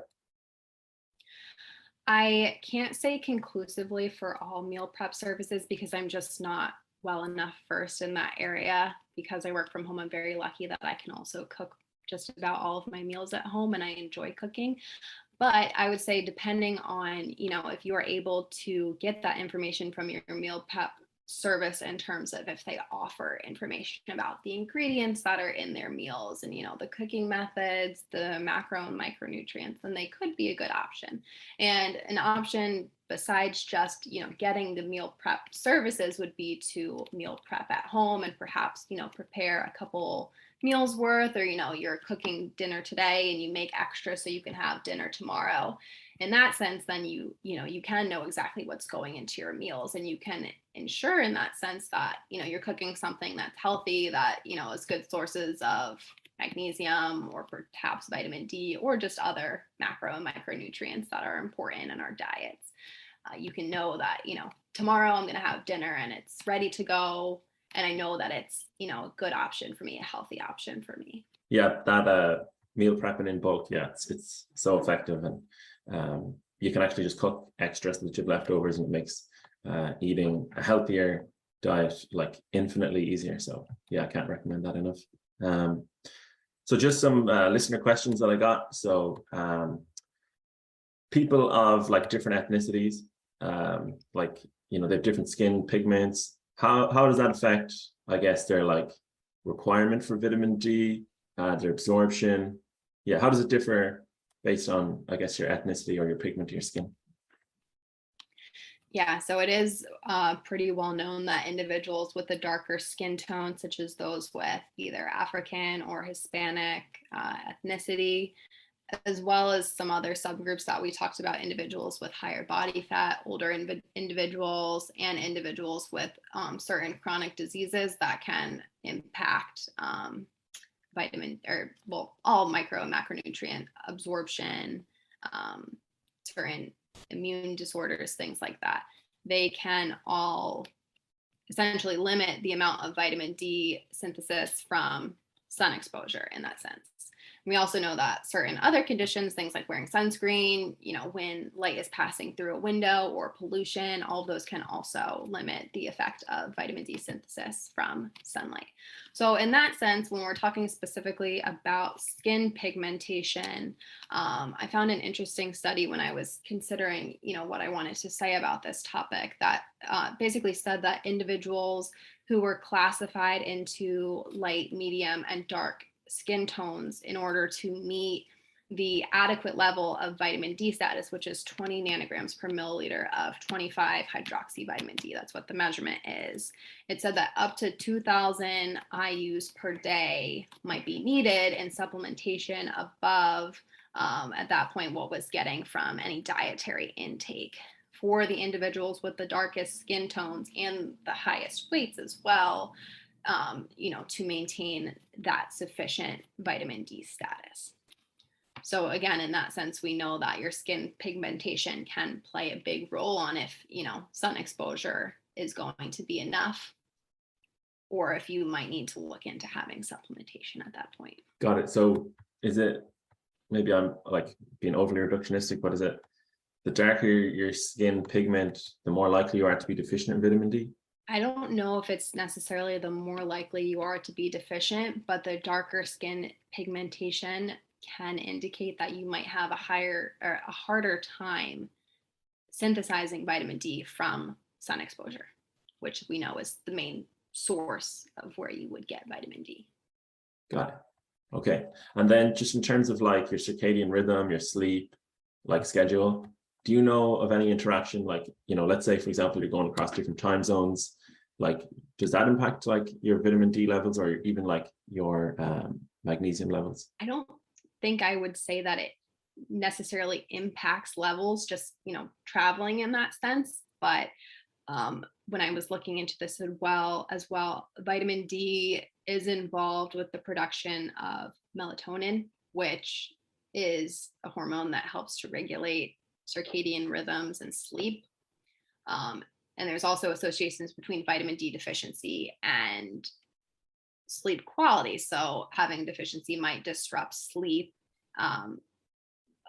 I can't say conclusively for all meal prep services because I'm just not well enough versed in that area. Because I work from home, I'm very lucky that I can also cook just about all of my meals at home, and I enjoy cooking. But I would say, depending on, if you are able to get that information from your meal prep service in terms of if they offer information about the ingredients that are in their meals and, the cooking methods, the macro and micronutrients, then they could be a good option. And an option besides just, getting the meal prep services would be to meal prep at home and perhaps, prepare a couple meals worth, or, you're cooking dinner today and you make extra so you can have dinner tomorrow. In that sense, then you can know exactly what's going into your meals, and you can ensure in that sense that, you're cooking something that's healthy, that, is good sources of magnesium or perhaps vitamin D, or just other macro and micronutrients that are important in our diets. You can know that, tomorrow I'm going to have dinner and it's ready to go. And I know that it's, a good option for me, a healthy option for me. Yeah, that meal prepping in bulk, yeah, it's so effective. And you can actually just cook extras that you have leftovers, and it makes eating a healthier diet like infinitely easier. So yeah, I can't recommend that enough. So just some listener questions that I got. So people of like different ethnicities, like, you know, they have different skin pigments. How does that affect, I guess, their like requirement for vitamin D, their absorption? Yeah, how does it differ based on, I guess, your ethnicity or your pigment to your skin? Yeah, so it is pretty well known that individuals with a darker skin tone, such as those with either African or Hispanic ethnicity, as well as some other subgroups that we talked about, individuals with higher body fat, older individuals, and individuals with certain chronic diseases that can impact vitamin, or well, all micro and macronutrient absorption, certain immune disorders, things like that. They can all essentially limit the amount of vitamin D synthesis from sun exposure in that sense. We also know that certain other conditions, things like wearing sunscreen, you know, when light is passing through a window, or pollution, all of those can also limit the effect of vitamin D synthesis from sunlight. So in that sense, when we're talking specifically about skin pigmentation, I found an interesting study when I was considering, you know, what I wanted to say about this topic, that basically said that individuals who were classified into light, medium, and dark skin tones in order to meet the adequate level of vitamin D status, which is 20 nanograms per milliliter of 25 hydroxy vitamin D. That's what the measurement is. It said that up to 2,000 IUs per day might be needed in supplementation above, at that point, what was getting from any dietary intake. For the individuals with the darkest skin tones and the highest weights as well, you know, to maintain that sufficient vitamin D status. So again, in that sense, we know that your skin pigmentation can play a big role on if, you know, sun exposure is going to be enough, or if you might need to look into having supplementation at that point. Got it. So is it, maybe I'm like being overly reductionistic, but is it the darker your skin pigment, the more likely you are to be deficient in vitamin D? I don't know if it's necessarily the more likely you are to be deficient, but the darker skin pigmentation can indicate that you might have a higher or a harder time synthesizing vitamin D from sun exposure, which we know is the main source of where you would get vitamin D. Got it. Okay. And then just in terms of like your circadian rhythm, your sleep, like schedule, do you know of any interaction, like, you know, let's say, for example, you're going across different time zones, like, does that impact like your vitamin D levels, or even like your magnesium levels? I don't think I would say that it necessarily impacts levels, just, you know, traveling in that sense. But when I was looking into this as well, vitamin D is involved with the production of melatonin, which is a hormone that helps to regulate circadian rhythms and sleep. And there's also associations between vitamin D deficiency and sleep quality. So having deficiency might disrupt sleep,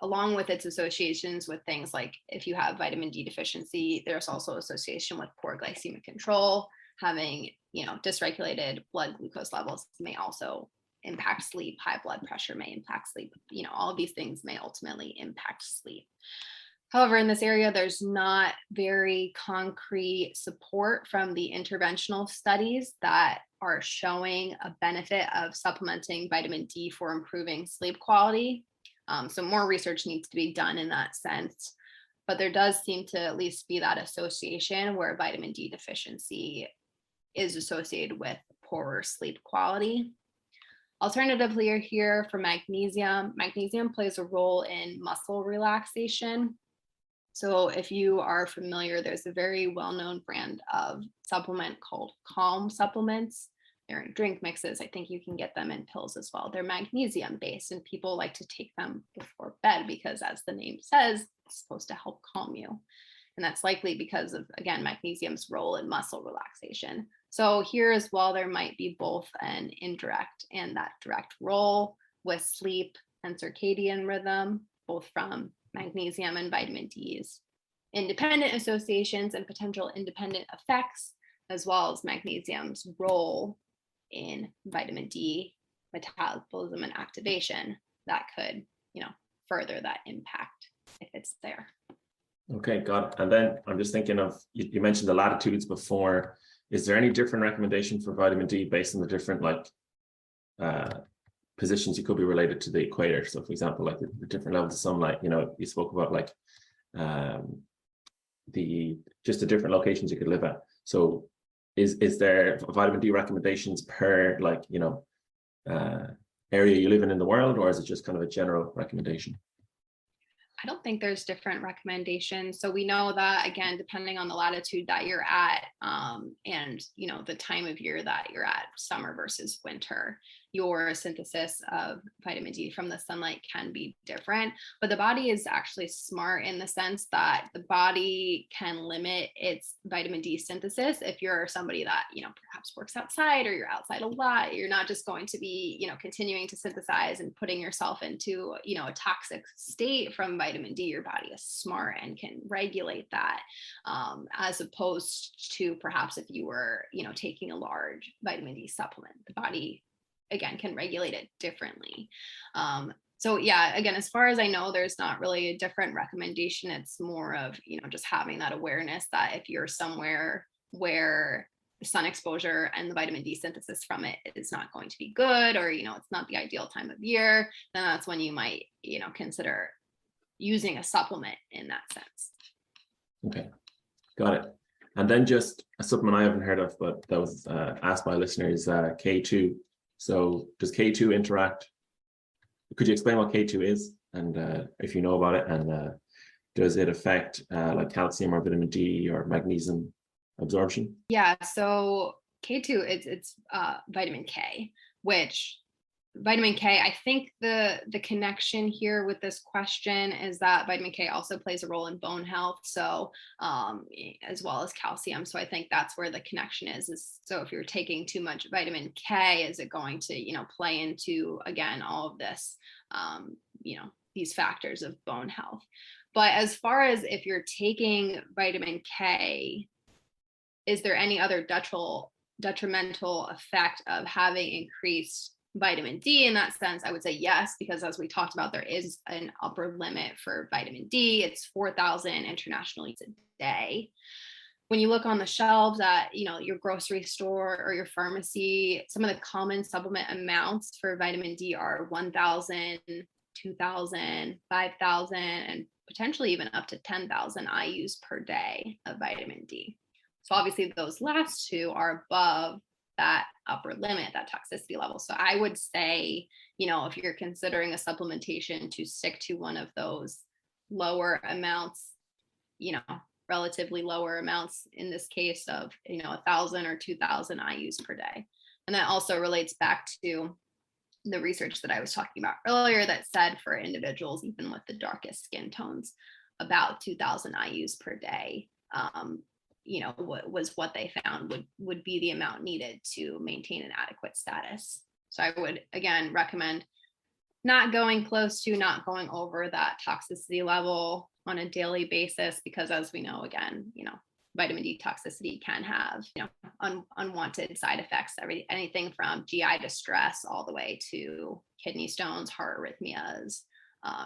along with its associations with things like, if you have vitamin D deficiency, there's also association with poor glycemic control. Having, you know, dysregulated blood glucose levels may also impact sleep. High blood pressure may impact sleep. You know, all of these things may ultimately impact sleep. However, in this area, there's not very concrete support from the interventional studies that are showing a benefit of supplementing vitamin D for improving sleep quality. So more research needs to be done in that sense. But there does seem to at least be that association where vitamin D deficiency is associated with poorer sleep quality. Alternatively, here for magnesium, magnesium plays a role in muscle relaxation. So if you are familiar, there's a very well-known brand of supplement called Calm supplements. They're in drink mixes. I think you can get them in pills as well. They're magnesium based, and people like to take them before bed because, as the name says, it's supposed to help calm you. And that's likely because of, again, magnesium's role in muscle relaxation. So here as well, there might be both an indirect and that direct role with sleep and circadian rhythm, both from magnesium and vitamin D's independent associations and potential independent effects, as well as magnesium's role in vitamin D metabolism and activation that could, further that impact if it's there. Okay, got it. And then I'm just thinking of, you mentioned the latitudes before. Is there any different recommendation for vitamin D based on the different positions you could be related to the equator? So for example, like the different levels of sunlight, you spoke about like the different locations you could live at. So is there vitamin D recommendations per area you live in the world, or is it just kind of a general recommendation? I don't think there's different recommendations. So we know that, again, depending on the latitude that you're at, and the time of year that you're at, summer versus winter, your synthesis of vitamin D from the sunlight can be different. But the body is actually smart in the sense that the body can limit its vitamin D synthesis. If you're somebody that, perhaps works outside, or you're outside a lot, you're not just going to be, continuing to synthesize and putting yourself into, a toxic state from vitamin D. Your body is smart and can regulate that, as opposed to perhaps if you were, taking a large vitamin D supplement. The body, again, can regulate it differently. So yeah, again, as far as I know, there's not really a different recommendation. It's more of, just having that awareness that if you're somewhere where the sun exposure and the vitamin D synthesis from it is not going to be good, or, it's not the ideal time of year, then that's when you might, consider using a supplement in that sense. Okay. Got it. And then just a supplement I haven't heard of, but that was asked by listeners, K2. So does K2 interact? Could you explain what K2 is, and if you know about it, and does it affect like calcium or vitamin D or magnesium absorption? Yeah, so K2, it's vitamin K, which vitamin K, I think the connection here with this question is that vitamin K also plays a role in bone health, so as well as calcium. So I think that's where the connection is so if you're taking too much vitamin K, is it going to play into, again, all of this, these factors of bone health. But as far as if you're taking vitamin K, is there any other detrimental effect of having increased vitamin D? In that sense, I would say yes, because as we talked about, there is an upper limit for vitamin D. It's 4,000 international units a day. When you look on the shelves at your grocery store or your pharmacy, some of the common supplement amounts for vitamin D are 1,000, 2,000, 5,000, and potentially even up to 10,000 IUs per day of vitamin D. So obviously those last two are above that upper limit, that toxicity level. So I would say, if you're considering a supplementation, to stick to one of those lower amounts, relatively lower amounts, in this case of, 1,000 or 2,000 IUs per day. And that also relates back to the research that I was talking about earlier that said for individuals, even with the darkest skin tones, about 2,000 IUs per day, was what they found would be the amount needed to maintain an adequate status. So I would, again, recommend not going over that toxicity level on a daily basis, because as we know, again, vitamin D toxicity can have, unwanted side effects, anything from GI distress all the way to kidney stones, heart arrhythmias,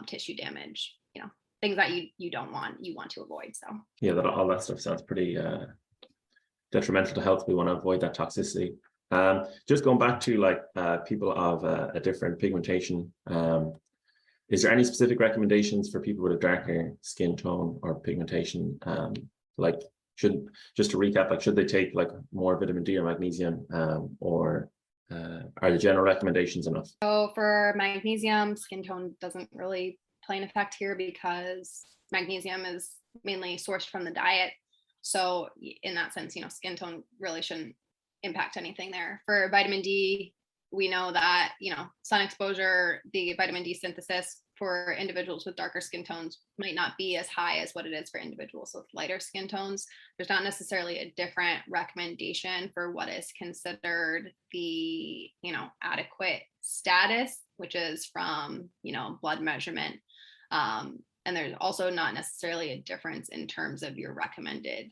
tissue damage, things that you don't want, you want to avoid. So yeah, all that stuff sounds pretty detrimental to health. We want to avoid that toxicity. Just going back to people of a different pigmentation, is there any specific recommendations for people with a darker skin tone or pigmentation? Just to recap, should they take more vitamin D or magnesium, or are the general recommendations enough? So for magnesium, skin tone doesn't really play an effect here, because magnesium is mainly sourced from the diet. So in that sense, skin tone really shouldn't impact anything there. For vitamin D, we know that, sun exposure, the vitamin D synthesis for individuals with darker skin tones might not be as high as what it is for individuals with lighter skin tones. There's not necessarily a different recommendation for what is considered the, adequate status, which is from, blood measurement. And there's also not necessarily a difference in terms of your recommended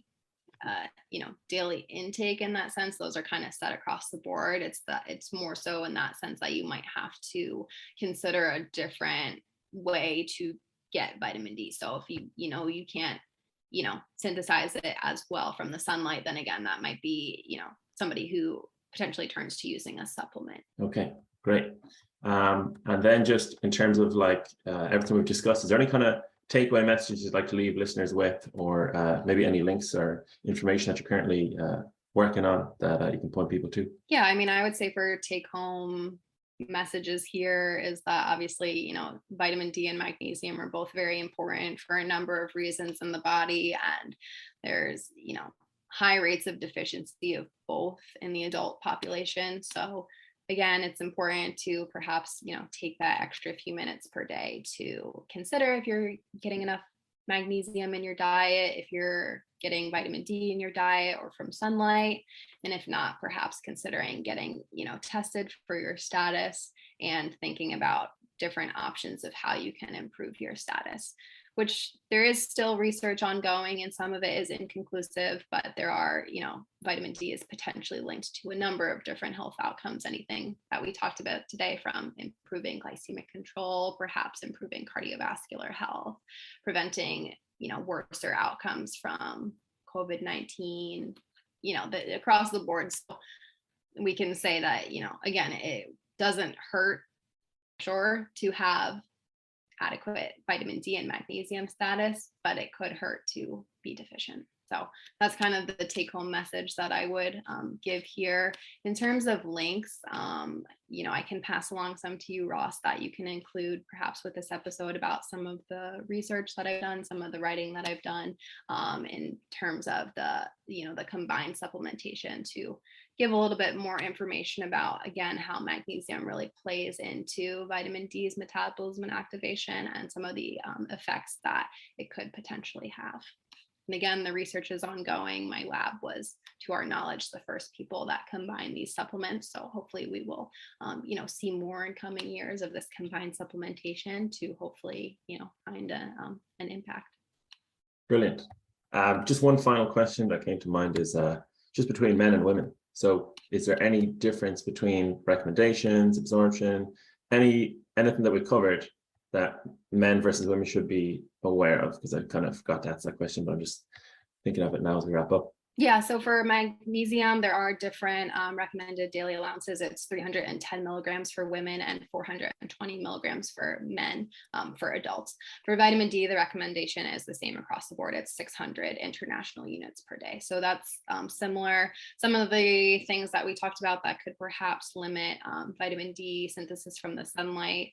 daily intake in that sense. Those are kind of set across the board. It's more so in that sense that you might have to consider a different way to get vitamin D. So if you can't, synthesize it as well from the sunlight, then again, that might be, somebody who potentially turns to using a supplement. Okay, great. And then just in terms of everything we've discussed, is there any kind of takeaway messages you'd like to leave listeners with, or maybe any links or information that you're currently working on that you can point people to? Yeah, I mean, I would say for take home messages here is that obviously, vitamin D and magnesium are both very important for a number of reasons in the body. And there's, high rates of deficiency of both in the adult population. So again, it's important to perhaps, take that extra few minutes per day to consider if you're getting enough magnesium in your diet, if you're getting vitamin D in your diet or from sunlight, and if not, perhaps considering getting, tested for your status and thinking about different options of how you can improve your status, which there is still research ongoing and some of it is inconclusive, but there are, vitamin D is potentially linked to a number of different health outcomes, anything that we talked about today, from improving glycemic control, perhaps improving cardiovascular health, preventing, worser outcomes from COVID-19, across the board. So we can say that, again, it doesn't hurt, sure, to have adequate vitamin D and magnesium status, but it could hurt to be deficient. So that's kind of the take home message that I would give here. In terms of links, I can pass along some to you, Ross, that you can include perhaps with this episode about some of the research that I've done, some of the writing that I've done in terms of the combined supplementation, to give a little bit more information about, again, how magnesium really plays into vitamin D's metabolism and activation and some of the effects that it could potentially have. And again, the research is ongoing. My lab was, to our knowledge, the first people that combined these supplements. So hopefully we will, see more in coming years of this combined supplementation to hopefully, find an impact. Brilliant. Just one final question that came to mind is just between men and women. So is there any difference between recommendations, absorption, anything that we covered that men versus women should be aware of? Because I kind of forgot to answer that question, but I'm just thinking of it now as we wrap up. Yeah, so for magnesium, there are different recommended daily allowances. It's 310 milligrams for women and 420 milligrams for men, for adults. For vitamin D, the recommendation is the same across the board. It's 600 international units per day. So that's similar. Some of the things that we talked about that could perhaps limit vitamin D synthesis from the sunlight.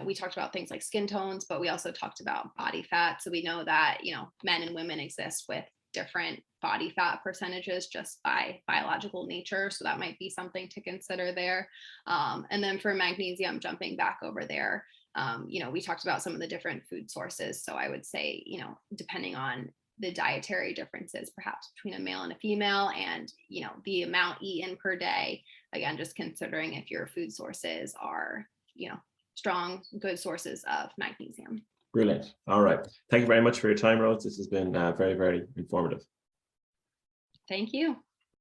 We talked about things like skin tones, but we also talked about body fat. So we know that, men and women exist with different body fat percentages just by biological nature. So that might be something to consider there. And then for magnesium, jumping back over there, we talked about some of the different food sources. So I would say, depending on the dietary differences, perhaps between a male and a female, and, the amount eaten per day, again, just considering if your food sources are, strong, good sources of magnesium. Brilliant. All right. Thank you very much for your time, Rose. This has been very, very informative. Thank you.